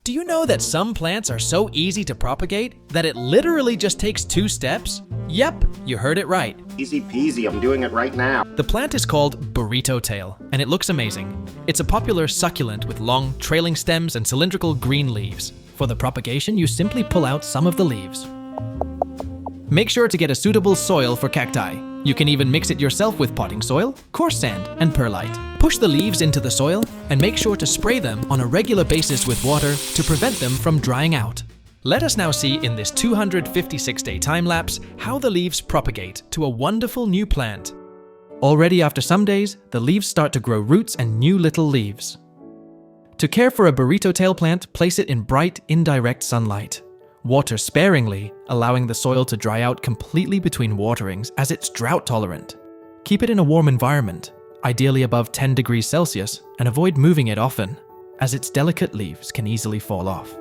Do you know that some plants are so easy to propagate that it literally just takes 2 steps? Yep, you heard it right. Easy peasy, I'm doing it right now. The plant is called burrito tail, and it looks amazing. It's a popular succulent with long, trailing stems and cylindrical green leaves. For the propagation, you simply pull out some of the leaves. Make sure to get a suitable soil for cacti. You can even mix it yourself with potting soil, coarse sand, and perlite. Push the leaves into the soil and make sure to spray them on a regular basis with water to prevent them from drying out. Let us now see in this 256-day time-lapse how the leaves propagate to a wonderful new plant. Already after some days, the leaves start to grow roots and new little leaves. To care for a burrito tail plant, place it in bright, indirect sunlight. Water sparingly, allowing the soil to dry out completely between waterings as it's drought-tolerant. Keep it in a warm environment, ideally above 10 degrees Celsius, and avoid moving it often, as its delicate leaves can easily fall off.